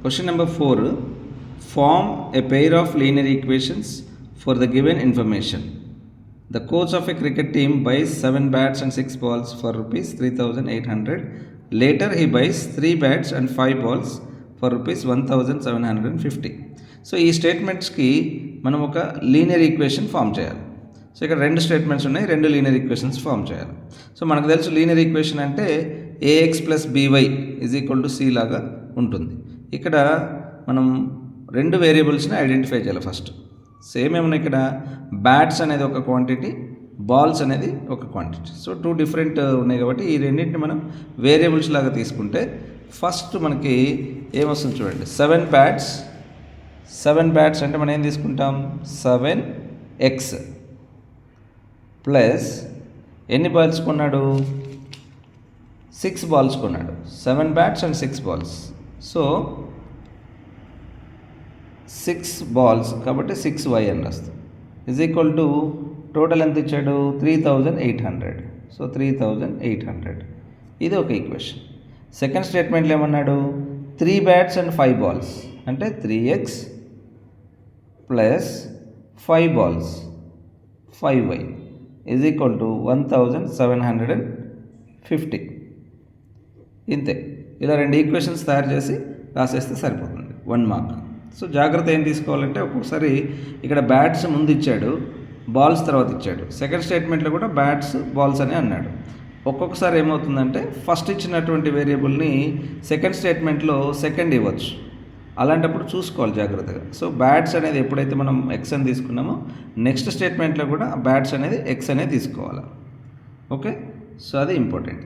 Question number 4. Form a pair of linear equations for the given information. The coach of a cricket team buys 7 bats and 6 balls for rupees 3,800. Later he buys 3 bats and 5 balls for rupees 1,750. So ఈ స్టేట్మెంట్స్కి మనం ఒక linear equation form చేయాలి. So ఇక్కడ రెండు statements ఉన్నాయి, రెండు linear equations form చేయాలి. సో మనకు తెలుసు లీనియర్ ఈక్వేషన్ అంటే a x plus b y is equal to C లాగా ఉంటుంది. ఇక్కడ మనం రెండు వేరియబుల్స్ని ఐడెంటిఫై చేయాలి. ఫస్ట్ సేమ్ ఏమన్నా ఇక్కడ బ్యాట్స్ అనేది ఒక క్వాంటిటీ, బాల్స్ అనేది ఒక క్వాంటిటీ. సో 2 డిఫరెంట్ ఉన్నాయి కాబట్టి ఈ రెండింటిని మనం వేరియబుల్స్ లాగా తీసుకుంటే ఫస్ట్ మనకి ఏమొస్తుంది చూడండి, 7 బ్యాట్స్ అంటే మనం ఏం తీసుకుంటాం, 7x ప్లస్ ఎన్ని బాల్స్ కొన్నాడు, 6 బాల్స్ కొన్నాడు. 7 bats and 6 balls. So 6 balls కాబట్టి 6y అని రాస్తాం. ఈజ్ ఈక్వల్ టు టోటల్ ఎంత ఇచ్చాడు, 3,800. సో 3,800 ఇది ఒక ఈక్వేషన్. సెకండ్ స్టేట్మెంట్లో ఏమన్నాడు, 3 బ్యాట్స్ అండ్ 5 బాల్స్ అంటే 3x plus 5 balls 5y is equal to 1,750. ఇంతే. ఇలా రెండు ఈక్వేషన్స్ తయారు చేసి రాసేస్తే సరిపోతుంది, 1 మార్క్. సో జాగ్రత్త ఏం తీసుకోవాలంటే ఒక్కొక్కసారి ఇక్కడ బ్యాట్స్ ముందు ఇచ్చాడు, బాల్స్ తర్వాత ఇచ్చాడు. సెకండ్ స్టేట్మెంట్లో కూడా బ్యాట్స్ బాల్స్ అని అన్నాడు. ఒక్కొక్కసారి ఏమవుతుందంటే ఫస్ట్ ఇచ్చినటువంటి వేరియబుల్ని సెకండ్ స్టేట్మెంట్లో సెకండ్ ఇవ్వచ్చు. అలాంటప్పుడు చూసుకోవాలి జాగ్రత్తగా. సో బ్యాట్స్ అనేది ఎప్పుడైతే మనం ఎక్స్ అని తీసుకున్నామో నెక్స్ట్ స్టేట్మెంట్లో కూడా బ్యాట్స్ అనేది ఎక్స్ అనేది తీసుకోవాలి. ఓకే, సో అది ఇంపార్టెంట్.